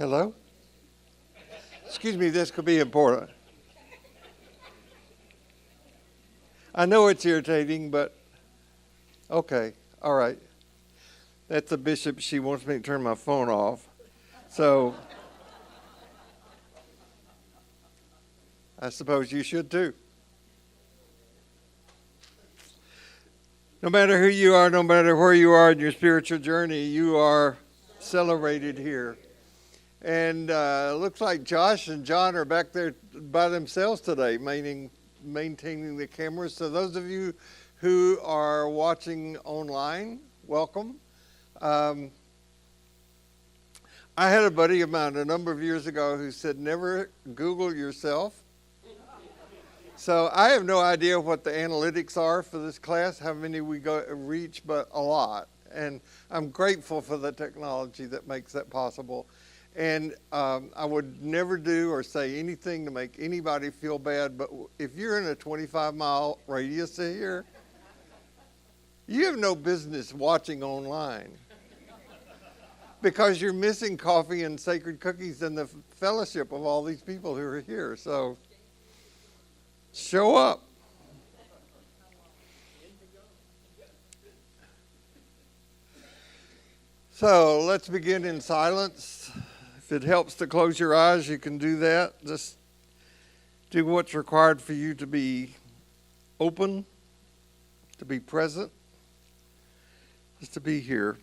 Hello? Excuse me, this could be important. I know it's irritating, but okay, all right. That's the bishop. She wants me to turn my phone off. So I suppose you should too. No matter who you are, no matter where you are in your spiritual journey, you are celebrated here. And looks like Josh and John are back there by themselves today, maintaining the cameras. So those of you who are watching online, welcome. I had a buddy of mine a number of years ago who said, never Google yourself. So I have no idea what the analytics are for this class, how many we reach, but a lot. And I'm grateful for the technology that makes that possible. And I would never do or say anything to make anybody feel bad, but if you're in a 25-mile radius here, you have no business watching online because you're missing coffee and sacred cookies and the fellowship of all these people who are here. So show up. So let's begin in silence. If it helps to close your eyes, you can do that. Just do what's required for you to be open, to be present, just to be here.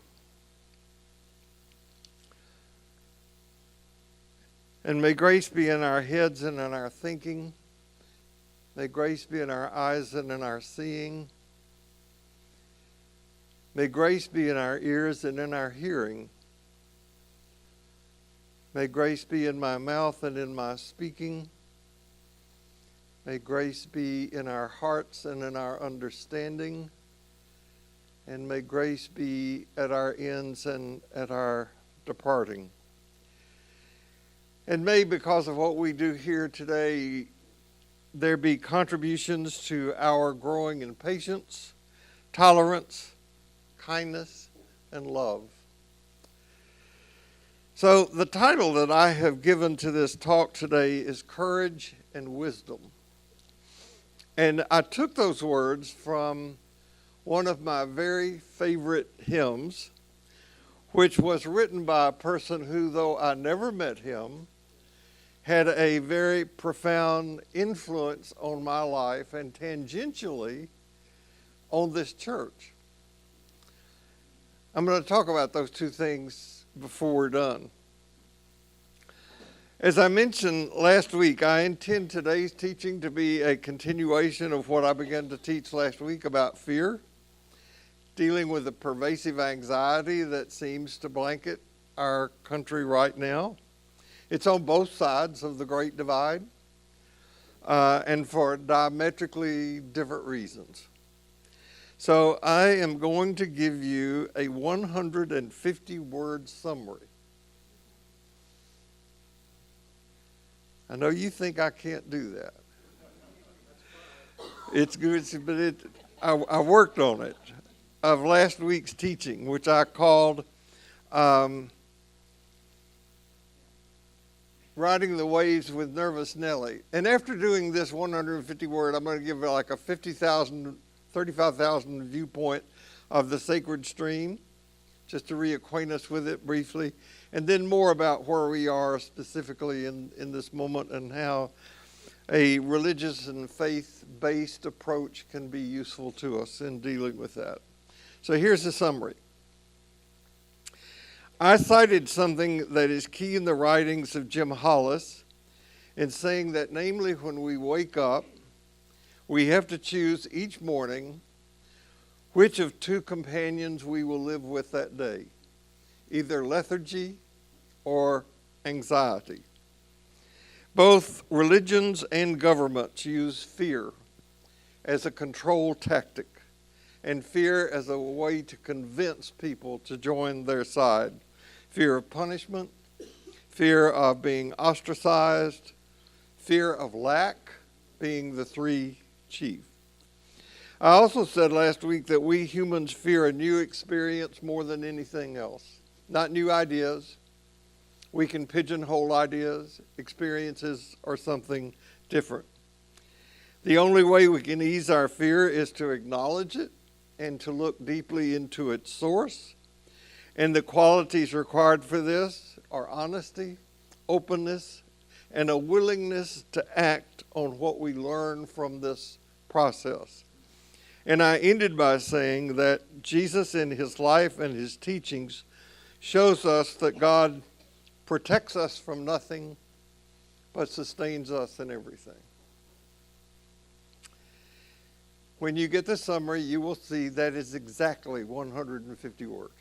And may grace be in our heads and in our thinking. May grace be in our eyes and in our seeing. May grace be in our ears and in our hearing. May grace be in my mouth and in my speaking. May grace be in our hearts and in our understanding. And may grace be at our ends and at our departing. And may, because of what we do here today, there be contributions to our growing in patience, tolerance, kindness, and love. So the title that I have given to this talk today is Courage and Wisdom. And I took those words from one of my very favorite hymns, which was written by a person who, though I never met him, had a very profound influence on my life and tangentially on this church. I'm going to talk about those two things before we're done. As I mentioned last week, I intend today's teaching to be a continuation of what I began to teach last week about fear, dealing with the pervasive anxiety that seems to blanket our country right now. It's on both sides of the Great Divide, and for diametrically different reasons. So I am going to give you a 150-word summary. I know you think I can't do that. It's good, but I worked on it, of last week's teaching, which I called Riding the Waves with Nervous Nellie. And after doing this 150-word, I'm going to give it like a 35,000 viewpoint of the sacred stream, just to reacquaint us with it briefly, and then more about where we are specifically in this moment and how a religious and faith-based approach can be useful to us in dealing with that. So here's the summary. I cited something that is key in the writings of Jim Hollis in saying that, namely, when we wake up, we have to choose each morning which of two companions we will live with that day, either lethargy or anxiety. Both religions and governments use fear as a control tactic and fear as a way to convince people to join their side. Fear of punishment, fear of being ostracized, fear of lack being the three chief. I also said last week that we humans fear a new experience more than anything else. Not new ideas We can pigeonhole ideas, experiences, or something different. The only way we can ease our fear is to acknowledge it and to look deeply into its source. And the qualities required for this are honesty, openness, and a willingness to act on what we learn from this process. And I ended by saying that Jesus in his life and his teachings shows us that God protects us from nothing but sustains us in everything. When you get the summary, you will see that is exactly 150 words.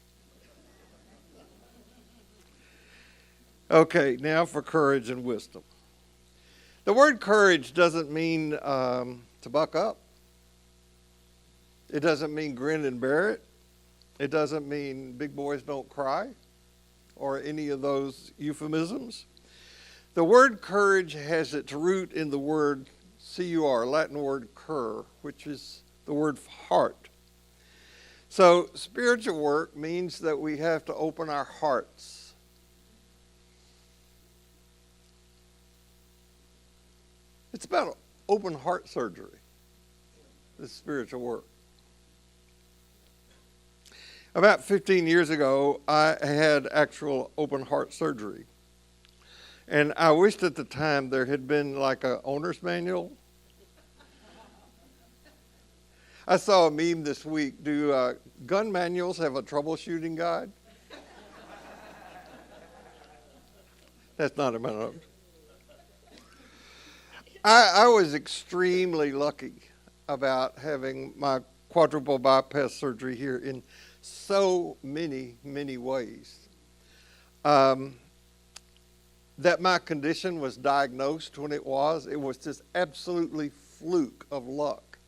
Okay, now for courage and wisdom. The word courage doesn't mean to buck up. It doesn't mean grin and bear it. It doesn't mean big boys don't cry or any of those euphemisms. The word courage has its root in the word cur, Latin word cur, which is the word heart. So spiritual work means that we have to open our hearts. It's about open heart surgery, this spiritual work. About 15 years ago, I had actual open heart surgery. And I wished at the time there had been like an owner's manual. I saw a meme this week. Do gun manuals have a troubleshooting guide? That's not a matter. I was extremely lucky about having my quadruple bypass surgery here in so many, many ways. That my condition was diagnosed when it was just absolutely fluke of luck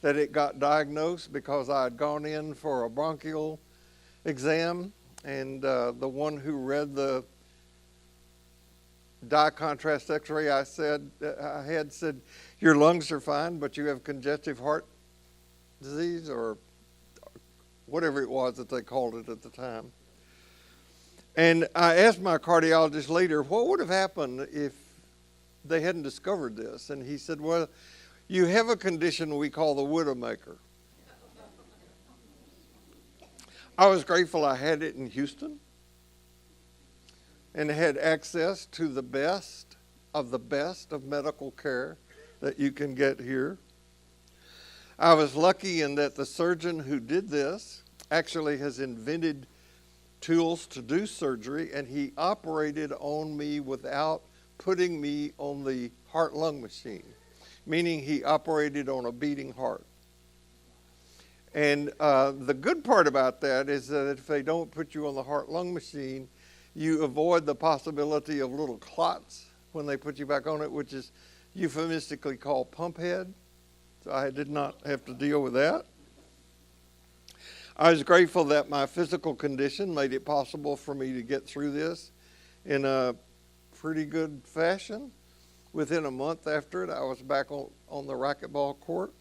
that it got diagnosed, because I had gone in for a bronchial exam, and the one who read the dye contrast x-ray I had said, your lungs are fine, but you have congestive heart disease, or whatever it was that they called it at the time. And I asked my cardiologist later, what would have happened if they hadn't discovered this? And he said, well, you have a condition we call the widowmaker. I was grateful I had it in Houston and had access to the best of medical care that you can get here. I was lucky in that the surgeon who did this actually has invented tools to do surgery, and he operated on me without putting me on the heart-lung machine, meaning he operated on a beating heart. And the good part about that is that if they don't put you on the heart-lung machine, you avoid the possibility of little clots when they put you back on it, which is euphemistically called pump head. So I did not have to deal with that. I was grateful that my physical condition made it possible for me to get through this in a pretty good fashion. Within a month after it, I was back on the racquetball court.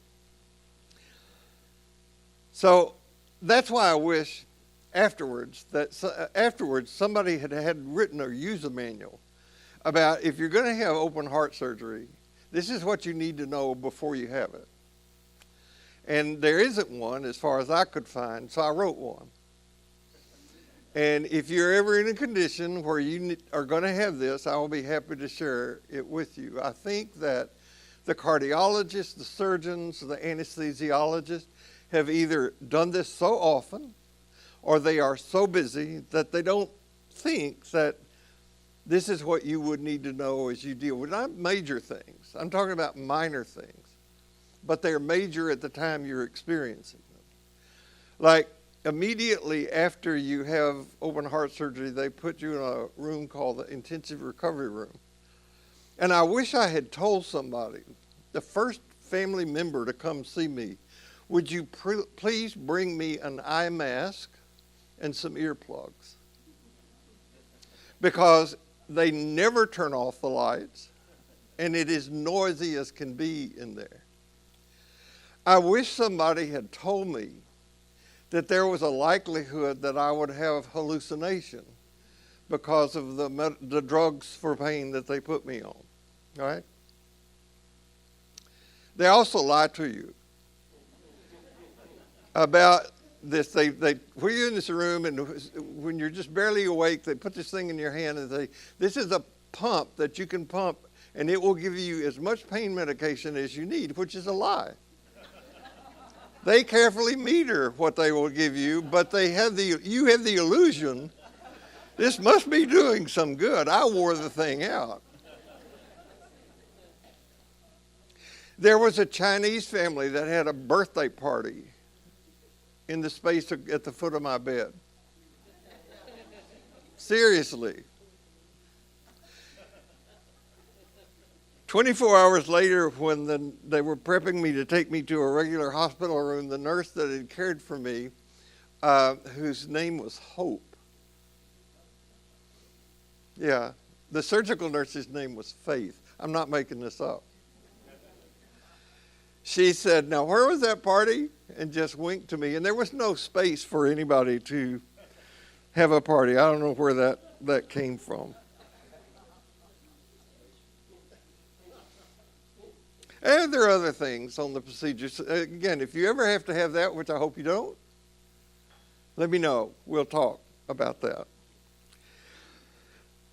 So that's why I wish afterwards somebody had written or used a manual about, if you're going to have open heart surgery, this is what you need to know before you have it. And there isn't one as far as I could find, so I wrote one. And if you're ever in a condition where you are going to have this, I will be happy to share it with you. I think that the cardiologists, the surgeons, the anesthesiologists have either done this so often, or they are so busy that they don't think that this is what you would need to know as you deal with not major things. I'm talking about minor things, but they're major at the time you're experiencing them. Like immediately after you have open heart surgery, they put you in a room called the intensive recovery room. And I wish I had told somebody, the first family member to come see me, would you please bring me an eye mask and some earplugs? Because they never turn off the lights, and it is noisy as can be in there. I wish somebody had told me that there was a likelihood that I would have hallucination, because of the drugs for pain that they put me on. All right? They also lie to you about this. They when you're in this room and when you're just barely awake, they put this thing in your hand and say, this is a pump that you can pump and it will give you as much pain medication as you need, which is a lie. They carefully meter what they will give you, but you have the illusion, this must be doing some good. I wore the thing out. There was a Chinese family that had a birthday party in the space at the foot of my bed. Seriously. 24 hours later, when they were prepping me to take me to a regular hospital room, the nurse that had cared for me, whose name was Hope. Yeah, the surgical nurse's name was Faith. I'm not making this up. She said, now where was that party? And just winked to me. And there was no space for anybody to have a party. I don't know where that came from. And there are other things on the procedures. Again, if you ever have to have that, which I hope you don't, let me know. We'll talk about that.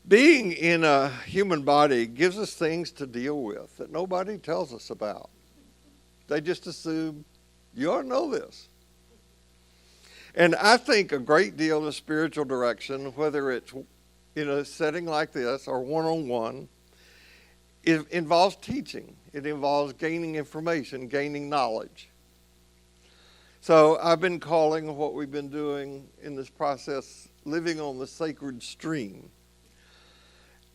Being in a human body gives us things to deal with that nobody tells us about. They just assume you ought to know this. And I think a great deal of spiritual direction, whether it's in a setting like this or one-on-one, it involves teaching. It involves gaining information, gaining knowledge. So I've been calling what we've been doing in this process living on the sacred stream.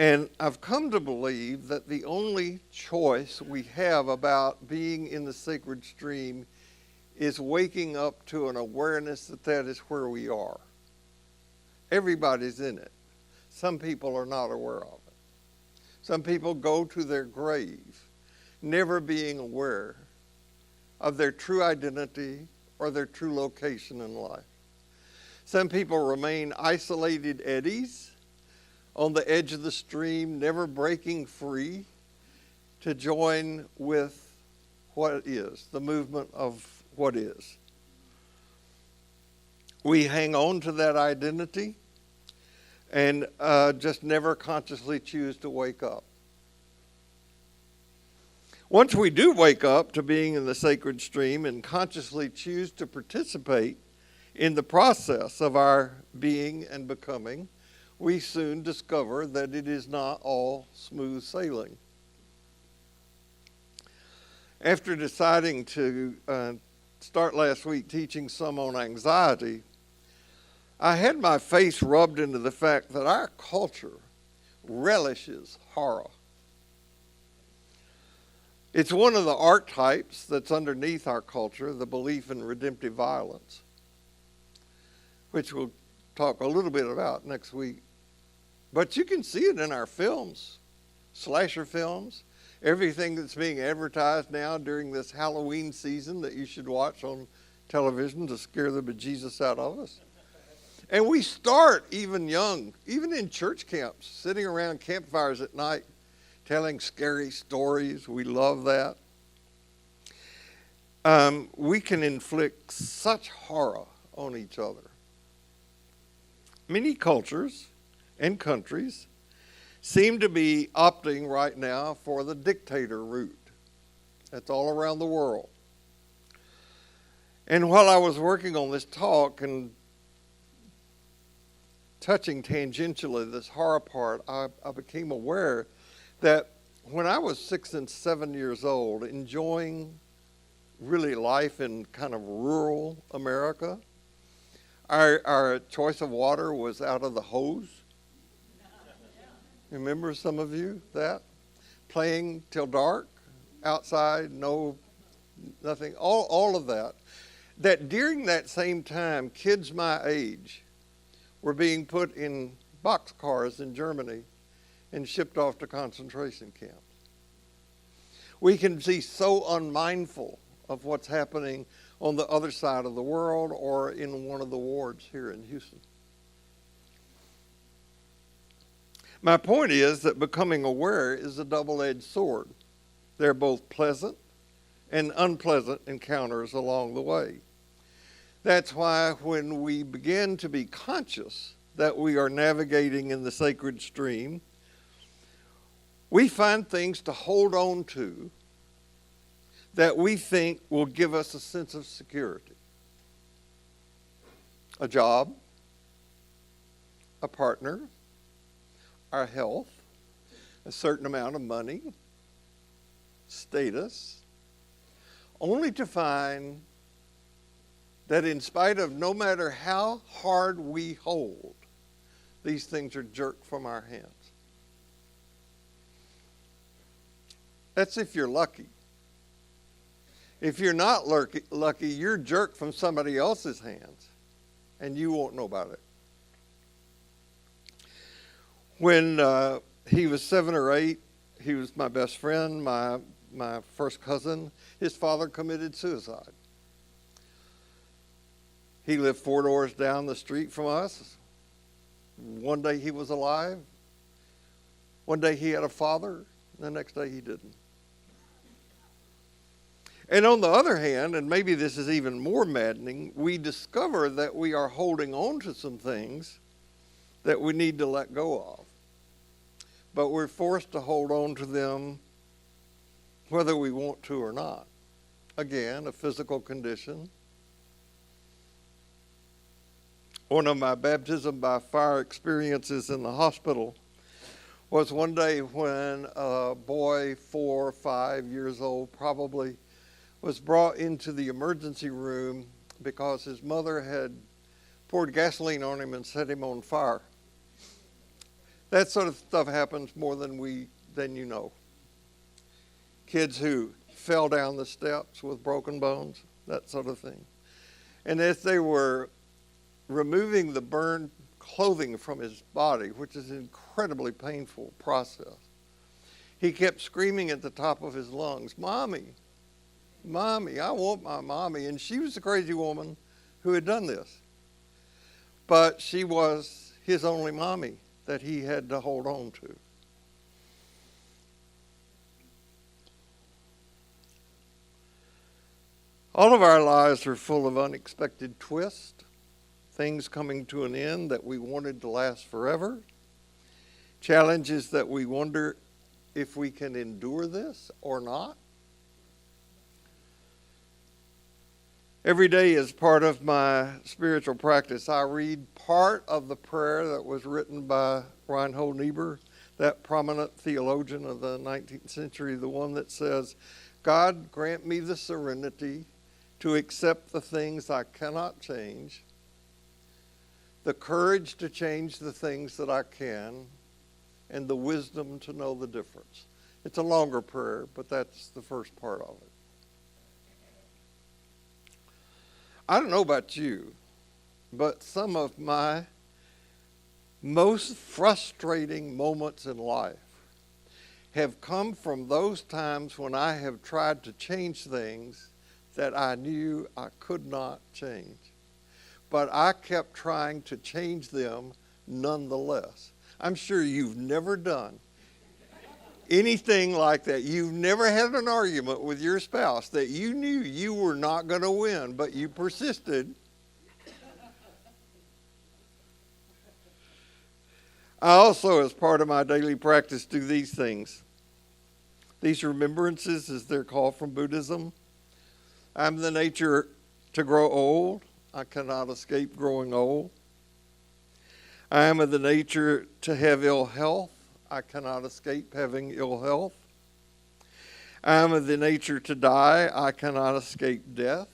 And I've come to believe that the only choice we have about being in the sacred stream is waking up to an awareness that that is where we are. Everybody's in it. Some people are not aware of it. Some people go to their grave never being aware of their true identity or their true location in life. Some people remain isolated eddies on the edge of the stream, never breaking free to join with what is, the movement of what is. We hang on to that identity and just never consciously choose to wake up. Once we do wake up to being in the sacred stream and consciously choose to participate in the process of our being and becoming, we soon discover that it is not all smooth sailing. After deciding to start last week teaching some on anxiety, I had my face rubbed into the fact that our culture relishes horror. It's one of the archetypes that's underneath our culture, the belief in redemptive violence, which we'll talk a little bit about next week. But you can see it in our films, slasher films, everything that's being advertised now during this Halloween season that you should watch on television to scare the bejesus out of us. And we start even young, even in church camps, sitting around campfires at night, telling scary stories. We love that. We can inflict such horror on each other. Many cultures and countries seem to be opting right now for the dictator route. That's all around the world. And while I was working on this talk and touching tangentially this horror part, I became aware that when I was 6 and 7 years old, enjoying really life in kind of rural America, our choice of water was out of the hose. Remember some of you that? Playing till dark, outside, nothing, all of that. That during that same time, kids my age were being put in boxcars in Germany and shipped off to concentration camps. We can be so unmindful of what's happening on the other side of the world or in one of the wards here in Houston. My point is that becoming aware is a double-edged sword. There are both pleasant and unpleasant encounters along the way. That's why when we begin to be conscious that we are navigating in the sacred stream, we find things to hold on to that we think will give us a sense of security. A job, a partner, our health, a certain amount of money, status, only to find that in spite of no matter how hard we hold, these things are jerked from our hands. That's if you're lucky. If you're not lucky, you're jerked from somebody else's hands, and you won't know about it. When he was 7 or 8, he was my best friend, my first cousin. His father committed suicide. He lived 4 doors down the street from us. One day he was alive. One day he had a father. The next day he didn't. And on the other hand, and maybe this is even more maddening, we discover that we are holding on to some things that we need to let go of. But we're forced to hold on to them whether we want to or not. Again, a physical condition. One of my baptism by fire experiences in the hospital was one day when a boy 4 or 5 years old probably was brought into the emergency room because his mother had poured gasoline on him and set him on fire. That sort of stuff happens more than you know. Kids who fell down the steps with broken bones, that sort of thing. And as they were removing the burned clothing from his body, which is an incredibly painful process, he kept screaming at the top of his lungs, "Mommy, Mommy, I want my mommy." And she was the crazy woman who had done this. But she was his only mommy that he had to hold on to. All of our lives are full of unexpected twists, things coming to an end that we wanted to last forever, challenges that we wonder if we can endure this or not. Every day as part of my spiritual practice, I read part of the prayer that was written by Reinhold Niebuhr, that prominent theologian of the 19th century, the one that says, "God, grant me the serenity to accept the things I cannot change, the courage to change the things that I can, and the wisdom to know the difference." It's a longer prayer, but that's the first part of it. I don't know about you, but some of my most frustrating moments in life have come from those times when I have tried to change things that I knew I could not change. But I kept trying to change them nonetheless. I'm sure you've never done anything like that. You've never had an argument with your spouse that you knew you were not going to win, but you persisted. I also, as part of my daily practice, do these things. These remembrances, as they're called from Buddhism. I'm the nature to grow old. I cannot escape growing old. I am of the nature to have ill health. I cannot escape having ill health. I am of the nature to die. I cannot escape death.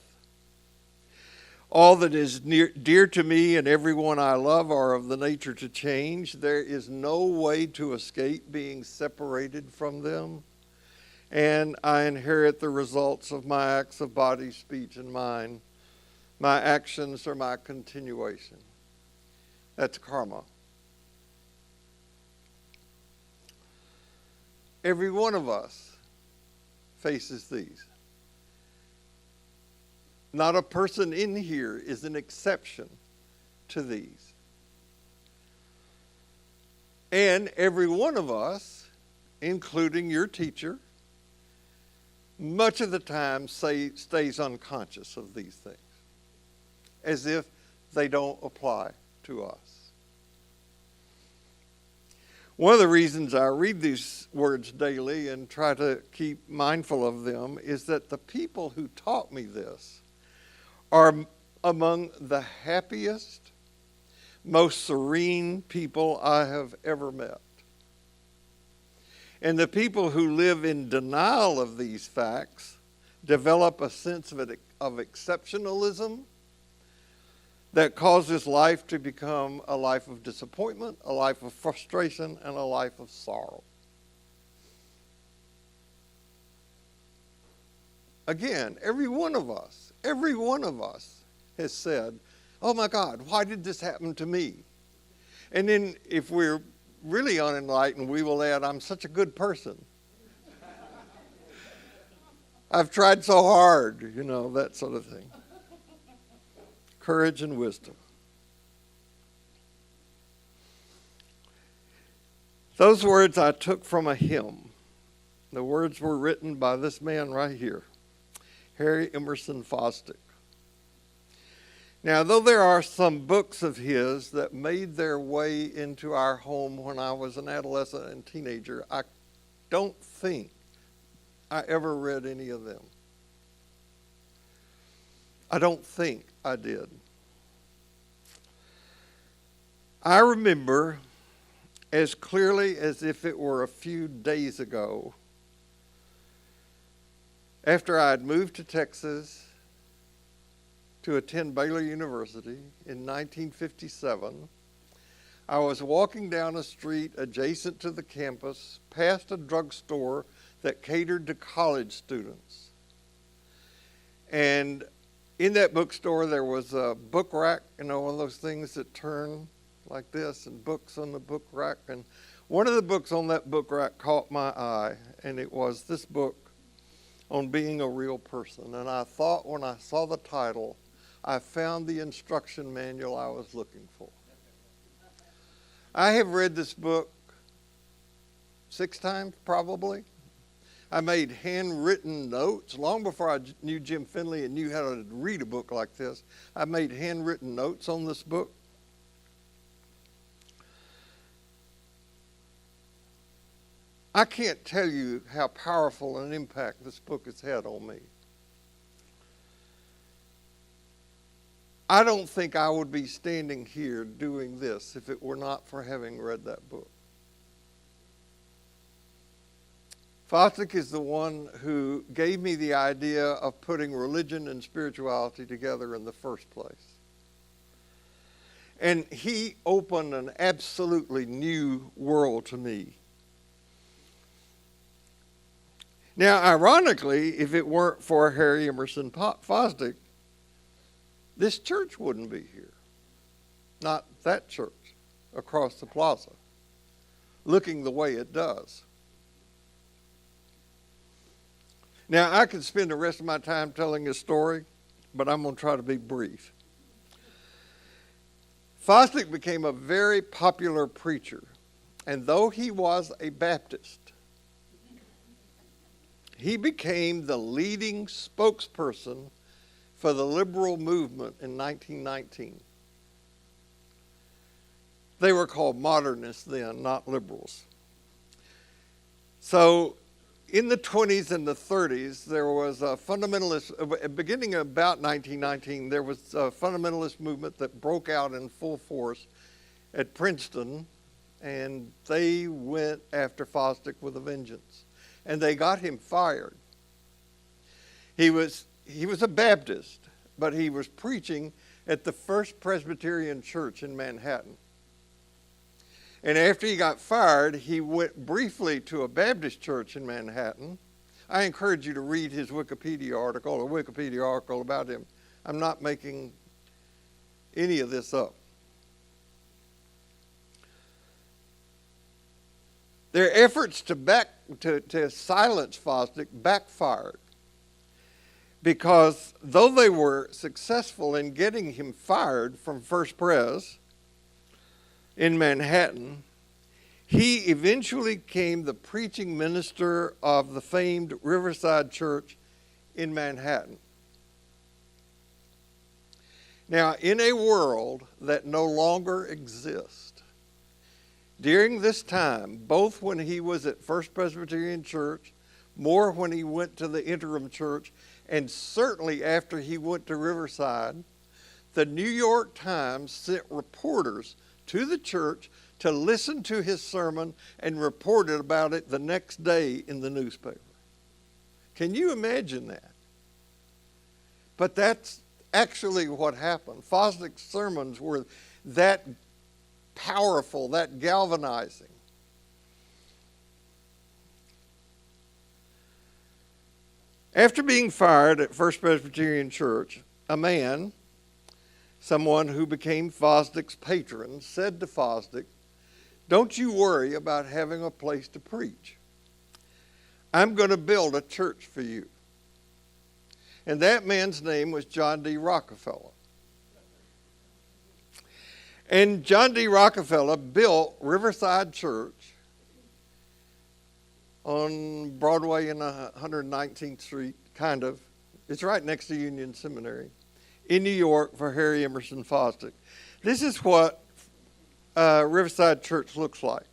All that is dear to me and everyone I love are of the nature to change. There is no way to escape being separated from them. And I inherit the results of my acts of body, speech, and mind. My actions are my continuation. That's karma. Every one of us faces these. Not a person in here is an exception to these. And every one of us, including your teacher, much of the time stays unconscious of these things, as if they don't apply to us. One of the reasons I read these words daily and try to keep mindful of them is that the people who taught me this are among the happiest, most serene people I have ever met. And the people who live in denial of these facts develop a sense of exceptionalism that causes life to become a life of disappointment, a life of frustration, and a life of sorrow. Again, every one of us has said, oh my God, why did this happen to me? And then if we're really unenlightened, we will add, I'm such a good person. I've tried so hard, that sort of thing. Courage and wisdom. Those words I took from a hymn. The words were written by this man right here, Harry Emerson Fosdick. Now, though there are some books of his that made their way into our home when I was an adolescent and teenager, I don't think I ever read any of them. I don't think I did. I remember as clearly as if it were a few days ago, after I had moved to Texas to attend Baylor University in 1957, I was walking down a street adjacent to the campus, past a drugstore that catered to college students. And in that bookstore, there was a book rack, one of those things that turn like this, and books on the book rack. And one of the books on that book rack caught my eye, and it was this book on being a real person. And I thought when I saw the title, I found the instruction manual I was looking for. I have read this book 6 times, probably. I made handwritten notes long before I knew Jim Finley and knew how to read a book like this. I made handwritten notes on this book. I can't tell you how powerful an impact this book has had on me. I don't think I would be standing here doing this if it were not for having read that book. Fosdick is the one who gave me the idea of putting religion and spirituality together in the first place. And he opened an absolutely new world to me. Now, ironically, if it weren't for Harry Emerson Fosdick, this church wouldn't be here. Not that church across the plaza, looking the way it does. Now, I could spend the rest of my time telling his story, but I'm going to try to be brief. Fosdick became a very popular preacher, and though he was a Baptist, he became the leading spokesperson for the liberal movement in 1919. They were called modernists then, not liberals. So in the 20s and the 30s, there was a fundamentalist, beginning about 1919, there was a fundamentalist movement that broke out in full force at Princeton, and they went after Fosdick with a vengeance. And they got him fired. He was a Baptist, but he was preaching at the First Presbyterian Church in Manhattan. And after he got fired, he went briefly to a Baptist church in Manhattan. I encourage you to read his Wikipedia article about him. I'm not making any of this up. Their efforts to silence Fosdick backfired, because though they were successful in getting him fired from First Pres in Manhattan, He eventually became the preaching minister of the famed Riverside Church in Manhattan. Now, in a world that no longer exists, during this time, both when he was at First Presbyterian Church, more when he went to the interim church, and certainly after he went to Riverside, the New York Times sent reporters to the church to listen to his sermon and reported about it the next day in the newspaper. Can you imagine that? But that's actually what happened. Fosdick's sermons were that powerful, that galvanizing. After being fired at First Presbyterian Church, a man, someone who became Fosdick's patron, said to Fosdick, "Don't you worry about having a place to preach. I'm going to build a church for you." And that man's name was John D. Rockefeller. And John D. Rockefeller built Riverside Church on Broadway and 119th Street, kind of. It's right next to Union Seminary, in New York for Harry Emerson Fosdick. This is what Riverside Church looks like.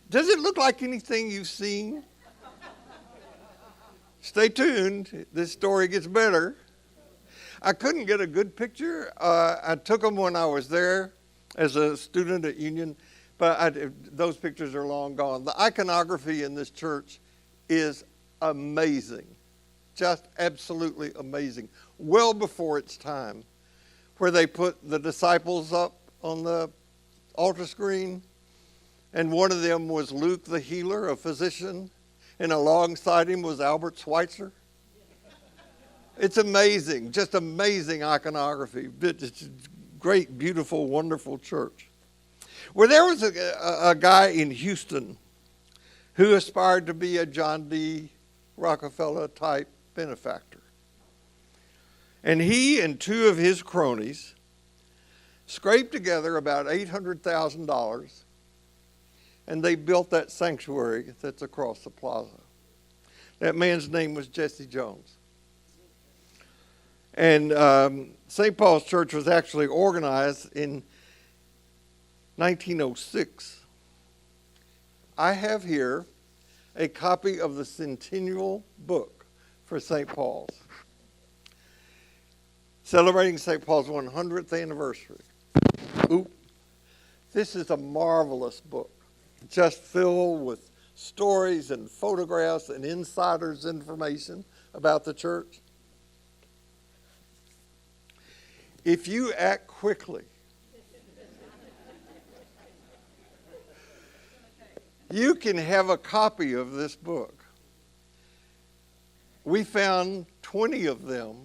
Does it look like anything you've seen? Stay tuned. This story gets better. I couldn't get a good picture. I took them when I was there as a student at Union, but those pictures are long gone. The iconography in this church is amazing, just absolutely amazing, well before its time, where they put the disciples up on the altar screen, and one of them was Luke the healer, a physician, and alongside him was Albert Schweitzer. It's amazing, just amazing iconography. It's a great, beautiful, wonderful church. Well, there was a guy in Houston who aspired to be a John D. Rockefeller type benefactor. And he and two of his cronies scraped together about $800,000, and they built that sanctuary that's across the plaza. That man's name was Jesse Jones. And St. Paul's Church was actually organized in 1906. I have here a copy of the centennial book for St. Paul's, celebrating St. Paul's 100th anniversary. This is a marvelous book, just filled with stories and photographs and insiders' information about the church. If you act quickly, you can have a copy of this book. We found 20 of them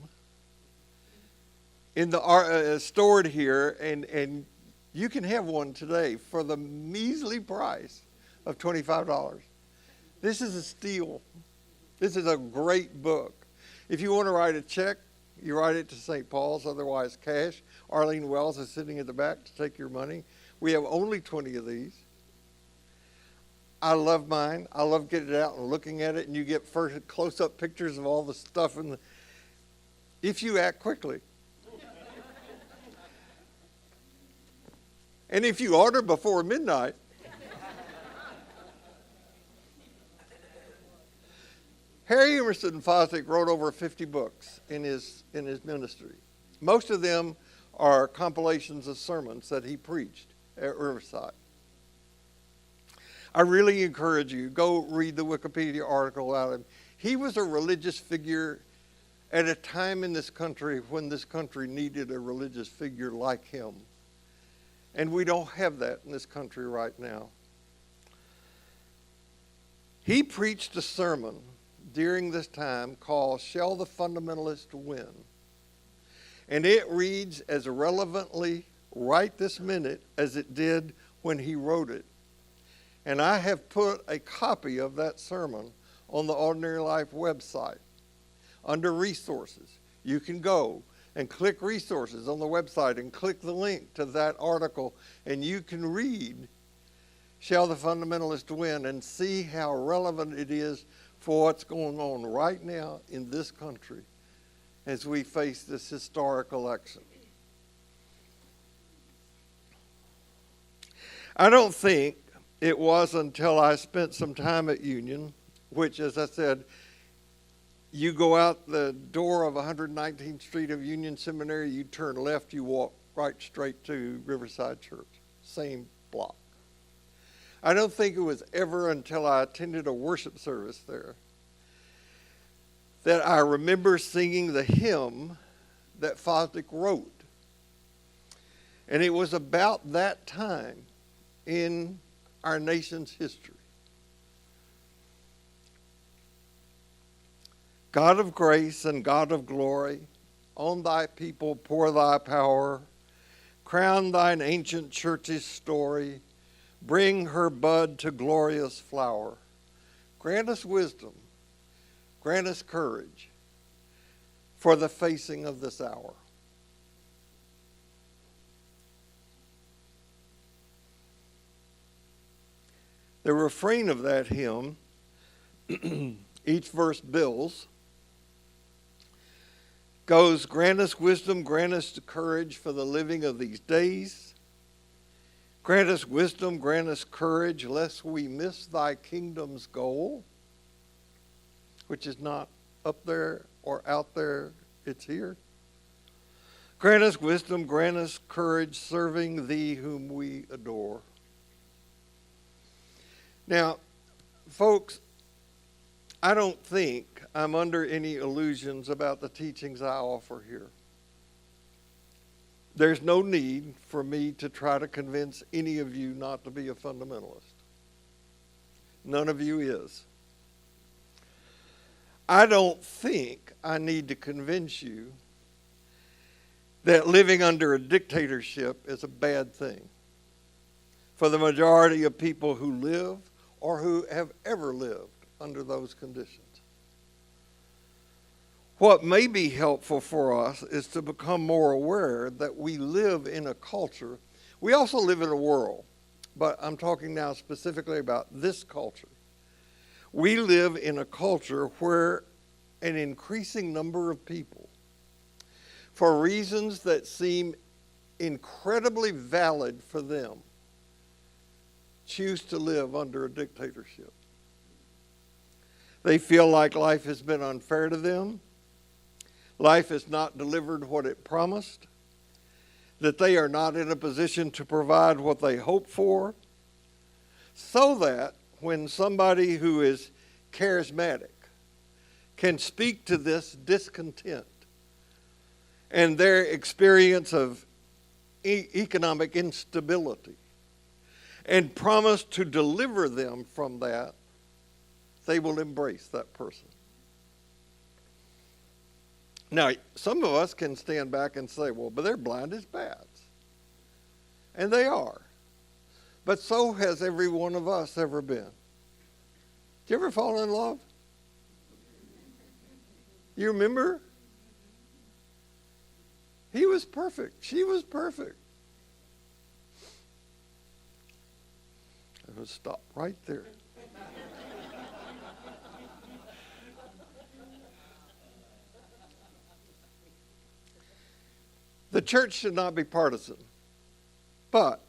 in the stored here, and you can have one today for the measly price of $25. This is a steal. This is a great book. If you want to write a check, you write it to St. Paul's, otherwise cash. Arlene Wells is sitting at the back to take your money. We have only 20 of these. I love mine. I love getting it out and looking at it, and you get first close-up pictures of all the stuff if you act quickly. And if you order before midnight, Harry Emerson Fosdick wrote over 50 books in his ministry. Most of them are compilations of sermons that he preached at Riverside. I really encourage you, go read the Wikipedia article about him. He was a religious figure at a time in this country when this country needed a religious figure like him. And we don't have that in this country right now. He preached a sermon during this time called "Shall the Fundamentalist Win?" And it reads as relevantly right this minute as it did when he wrote it. And I have put a copy of that sermon on the Ordinary Life website under resources. You can go and click resources on the website and click the link to that article, and you can read shall the fundamentalist win, and see how relevant it is for what's going on right now in this country as we face this historic election. I don't think it was until I spent some time at Union, which, as I said, you go out the door of 119th Street of Union Seminary, you turn left, you walk right straight to Riverside Church, same block. I don't think it was ever until I attended a worship service there that I remember singing the hymn that Fosdick wrote. And it was about that time in our nation's history. God of grace and God of glory, on thy people pour thy power, crown thine ancient church's story, bring her bud to glorious flower. Grant us wisdom, grant us courage for the facing of this hour. The refrain of that hymn, each verse builds, goes, grant us wisdom, grant us courage for the living of these days. Grant us wisdom, grant us courage, lest we miss thy kingdom's goal, which is not up there or out there, it's here. Grant us wisdom, grant us courage, serving thee whom we adore. Now, folks, I don't think I'm under any illusions about the teachings I offer here. There's no need for me to try to convince any of you not to be a fundamentalist. None of you is. I don't think I need to convince you that living under a dictatorship is a bad thing for the majority of people who live or who have ever lived under those conditions. What may be helpful for us is to become more aware that we live in a culture. We also live in a world, but I'm talking now specifically about this culture. We live in a culture where an increasing number of people, for reasons that seem incredibly valid for them, choose to live under a dictatorship. They feel like life has been unfair to them. Life has not delivered what it promised. That they are not in a position to provide what they hope for. So that when somebody who is charismatic can speak to this discontent and their experience of economic instability and promise to deliver them from that, they will embrace that person. Now, some of us can stand back and say, well, but they're blind as bats. And they are. But so has every one of us ever been. Did you ever fall in love? You remember? He was perfect. She was perfect. I would stop right there. The church should not be partisan, but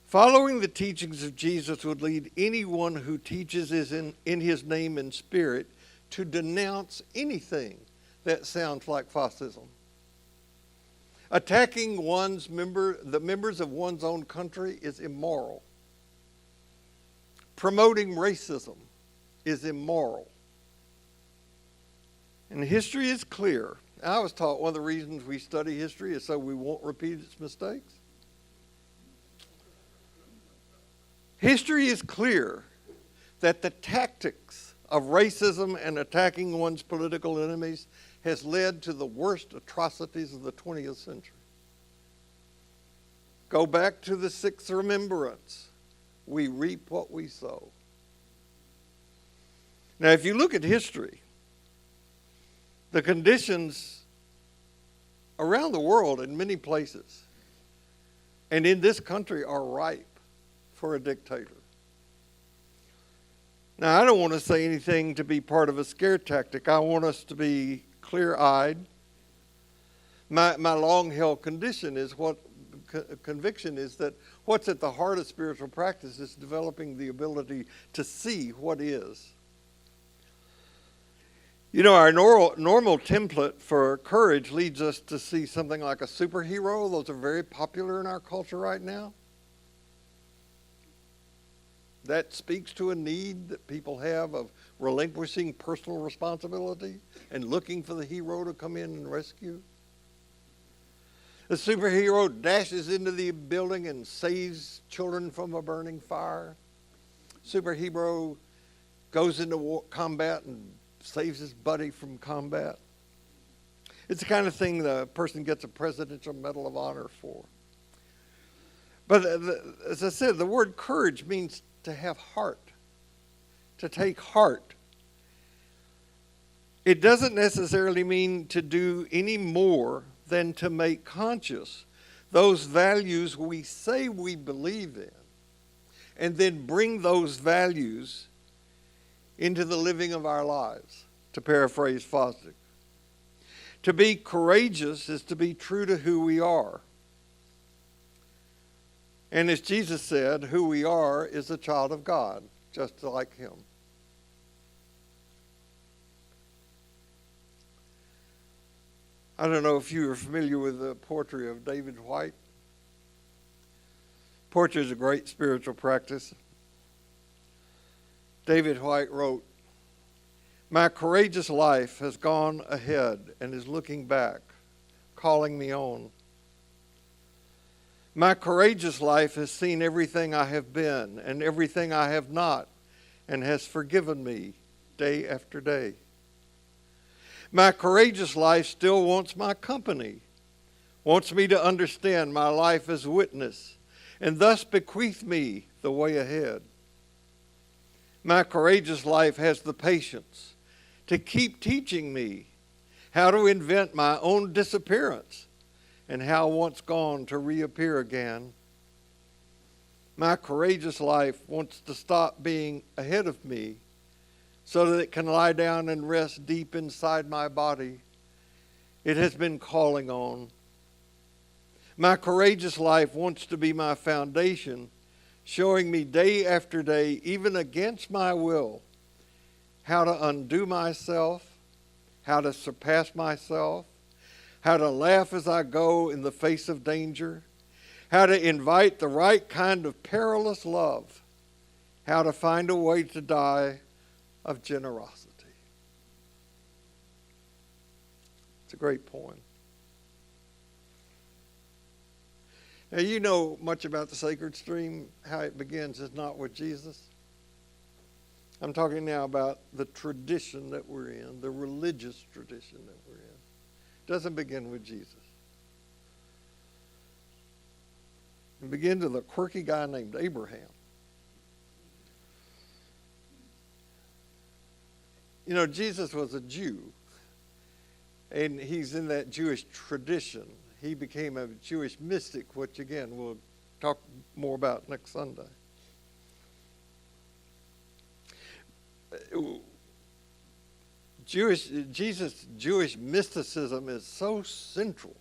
following the teachings of Jesus would lead anyone who teaches in his name and spirit to denounce anything that sounds like fascism. Attacking the members of one's own country is immoral. Promoting racism is immoral. And history is clear. I was taught one of the reasons we study history is so we won't repeat its mistakes. History is clear that the tactics of racism and attacking one's political enemies has led to the worst atrocities of the 20th century. Go back to the 6th Remembrance. We reap what we sow. Now, if you look at history, the conditions around the world in many places and in this country are ripe for a dictator. Now, I don't want to say anything to be part of a scare tactic. I want us to be clear-eyed. My long-held conviction is that what's at the heart of spiritual practice is developing the ability to see what is. You know, our normal template for courage leads us to see something like a superhero. Those are very popular in our culture right now. That speaks to a need that people have of relinquishing personal responsibility and looking for the hero to come in and rescue. The superhero dashes into the building and saves children from a burning fire. Superhero goes into combat and saves his buddy from combat. It's the kind of thing the person gets a Presidential Medal of Honor for. But as I said, the word courage means to have heart, to take heart. It doesn't necessarily mean to do any more than to make conscious those values we say we believe in, and then bring those values into the living of our lives, to paraphrase Fosdick. To be courageous is to be true to who we are. And as Jesus said, who we are is a child of God, just like him. I don't know if you are familiar with the poetry of David White. Poetry is a great spiritual practice. David White wrote, "My courageous life has gone ahead and is looking back, calling me on. My courageous life has seen everything I have been and everything I have not, and has forgiven me day after day. My courageous life still wants my company, wants me to understand my life as witness, and thus bequeath me the way ahead. My courageous life has the patience to keep teaching me how to invent my own disappearance and how once gone to reappear again. My courageous life wants to stop being ahead of me so that it can lie down and rest deep inside my body. It has been calling on. My courageous life wants to be my foundation, showing me day after day, even against my will, how to undo myself, how to surpass myself, how to laugh as I go in the face of danger, how to invite the right kind of perilous love, how to find a way to die of generosity." It's a great poem. Now, you know much about the sacred stream. How it begins is not with Jesus. I'm talking now about the tradition that we're in, the religious tradition that we're in. It doesn't begin with Jesus. It begins with a quirky guy named Abraham. You know, Jesus was a Jew, and he's in that Jewish tradition. He became a Jewish mystic, which again we'll talk more about next Sunday. Jesus' Jewish mysticism is so central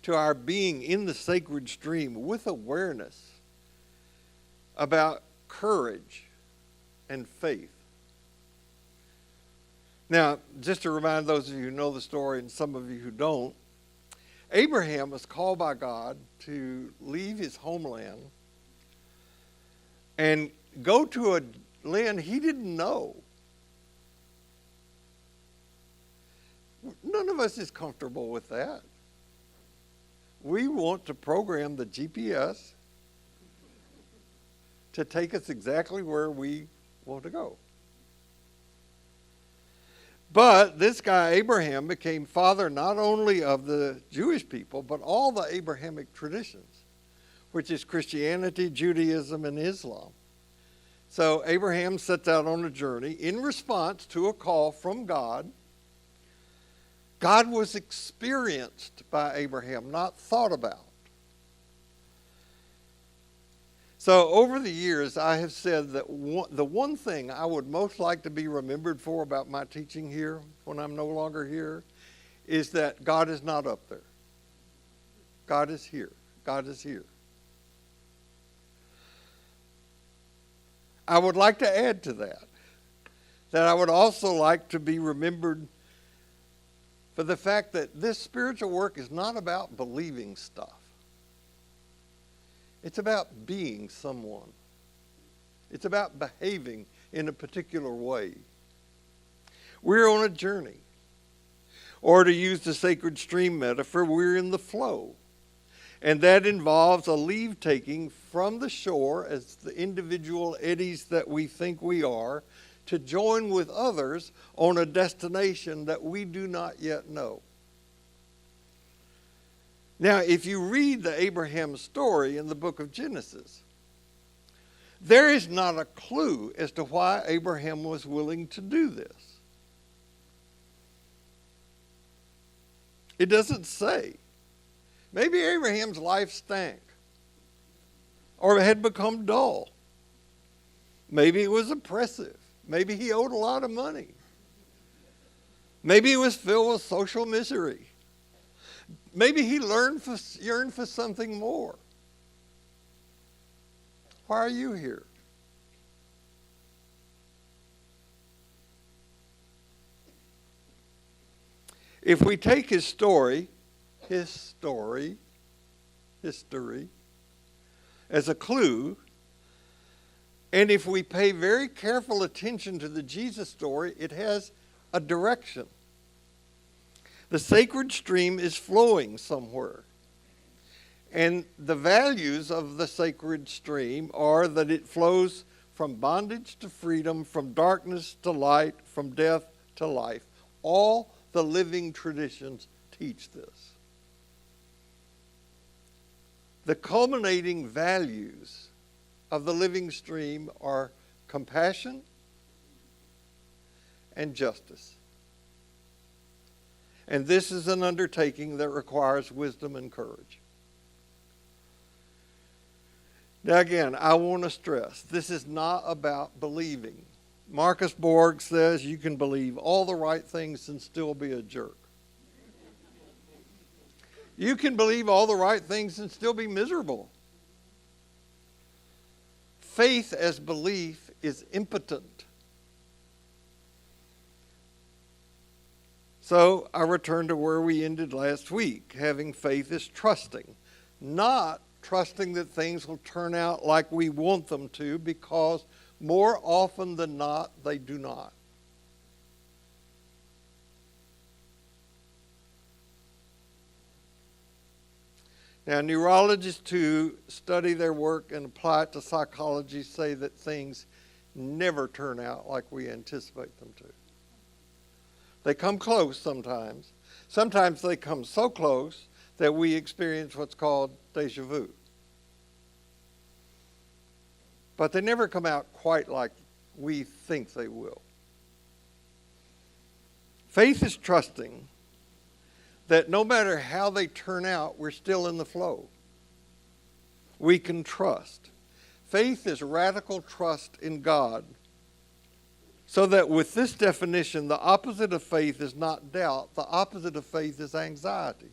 to our being in the sacred stream with awareness about courage and faith. Now, just to remind those of you who know the story and some of you who don't, Abraham was called by God to leave his homeland and go to a land he didn't know. None of us is comfortable with that. We want to program the GPS to take us exactly where we want to go. But this guy Abraham became father not only of the Jewish people, but all the Abrahamic traditions, which is Christianity, Judaism, and Islam. So Abraham sets out on a journey in response to a call from God. God was experienced by Abraham, not thought about. So over the years, I have said that the one thing I would most like to be remembered for about my teaching here when I'm no longer here is that God is not up there. God is here. God is here. I would like to add to that I would also like to be remembered for the fact that this spiritual work is not about believing stuff. It's about being someone. It's about behaving in a particular way. We're on a journey. Or to use the sacred stream metaphor, we're in the flow. And that involves a leave taking from the shore as the individual eddies that we think we are to join with others on a destination that we do not yet know. Now, if you read the Abraham story in the book of Genesis, there is not a clue as to why Abraham was willing to do this. It doesn't say. Maybe Abraham's life stank or had become dull. Maybe it was oppressive. Maybe he owed a lot of money. Maybe he was filled with social misery. Maybe he yearned for something more. Why are you here? If we take his story, history, as a clue, and if we pay very careful attention to the Jesus story, it has a direction. The sacred stream is flowing somewhere. And the values of the sacred stream are that it flows from bondage to freedom, from darkness to light, from death to life. All the living traditions teach this. The culminating values of the living stream are compassion and justice. And this is an undertaking that requires wisdom and courage. Now again, I want to stress, this is not about believing. Marcus Borg says you can believe all the right things and still be a jerk. You can believe all the right things and still be miserable. Faith as belief is impotent. So I return to where we ended last week. Having faith is trusting, not trusting that things will turn out like we want them to, because more often than not, they do not. Now, neurologists who study their work and apply it to psychology say that things never turn out like we anticipate them to. They come close sometimes. Sometimes they come so close that we experience what's called deja vu. But they never come out quite like we think they will. Faith is trusting that no matter how they turn out, we're still in the flow. We can trust. Faith is radical trust in God. So that with this definition, the opposite of faith is not doubt. The opposite of faith is anxiety.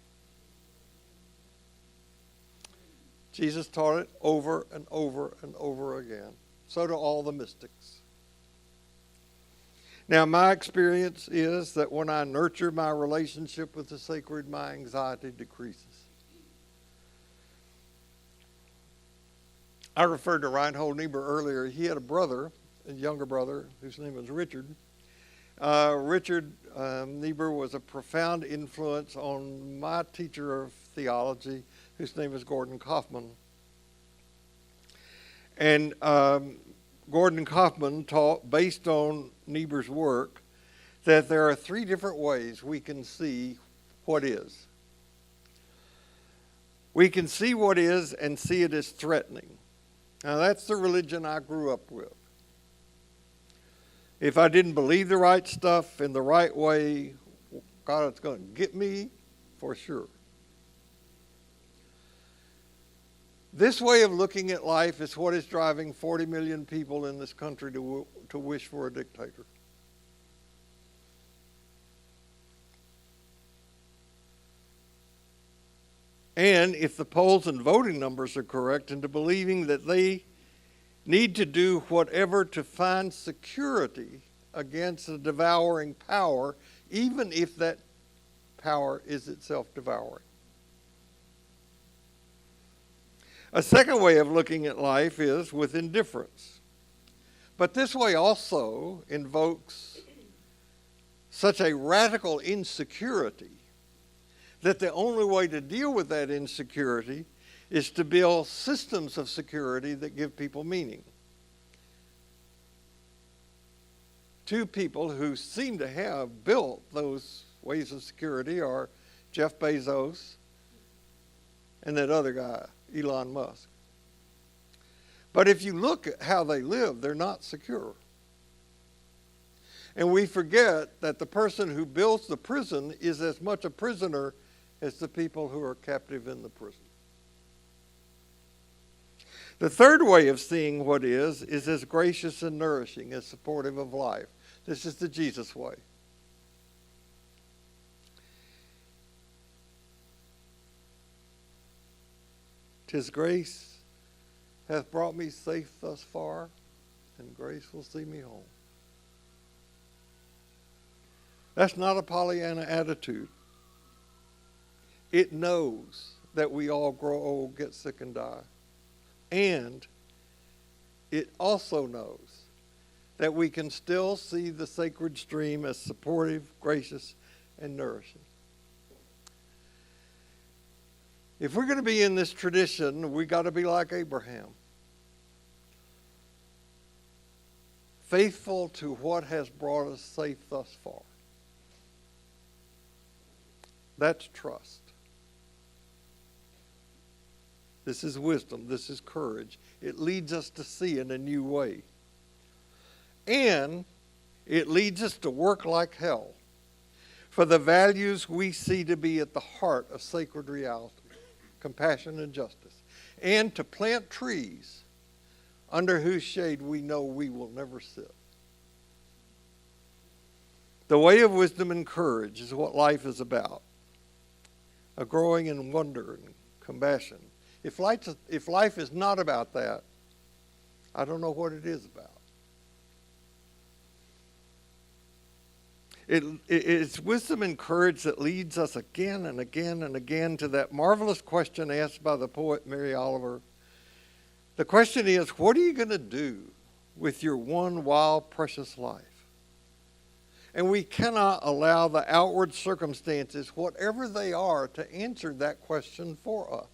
Jesus taught it over and over and over again. So do all the mystics. Now, my experience is that when I nurture my relationship with the sacred, my anxiety decreases. I referred to Reinhold Niebuhr earlier. He had a younger brother, whose name was Richard. Richard Niebuhr was a profound influence on my teacher of theology, whose name is Gordon Kaufman. And Gordon Kaufman taught, based on Niebuhr's work, that there are 3 different ways we can see what is. We can see what is and see it as threatening. Now, that's the religion I grew up with. If I didn't believe the right stuff in the right way, God, it's going to get me for sure. This way of looking at life is what is driving 40 million people in this country to wish for a dictator. And if the polls and voting numbers are correct, into believing that they need to do whatever to find security against a devouring power, even if that power is itself devouring. A second way of looking at life is with indifference. But this way also invokes such a radical insecurity that the only way to deal with that insecurity is to build systems of security that give people meaning. Two people who seem to have built those ways of security are Jeff Bezos and that other guy, Elon Musk. But if you look at how they live, they're not secure. And we forget that the person who builds the prison is as much a prisoner as the people who are captive in the prison. The third way of seeing what is as gracious and nourishing, as supportive of life. This is the Jesus way. 'Tis grace hath brought me safe thus far, and grace will see me home. That's not a Pollyanna attitude. It knows that we all grow old, get sick, and die. And it also knows that we can still see the sacred stream as supportive, gracious, and nourishing. If we're going to be in this tradition, we got to be like Abraham. Faithful to what has brought us safe thus far. That's trust. This is wisdom. This is courage. It leads us to see in a new way. And it leads us to work like hell for the values we see to be at the heart of sacred reality, compassion and justice, and to plant trees under whose shade we know we will never sit. The way of wisdom and courage is what life is about, a growing in wonder and compassion. If life is not about that, I don't know what it is about. It's wisdom and courage that leads us again and again and again to that marvelous question asked by the poet Mary Oliver. The question is, what are you going to do with your one wild, precious life? And we cannot allow the outward circumstances, whatever they are, to answer that question for us.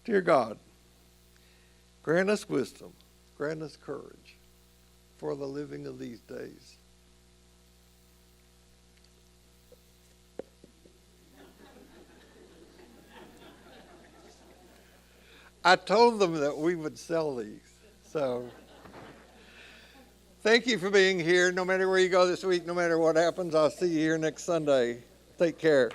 Dear God, grant us wisdom, grant us courage for the living of these days. I told them that we would sell these, so thank you for being here. No matter where you go this week, no matter what happens, I'll see you here next Sunday. Take care.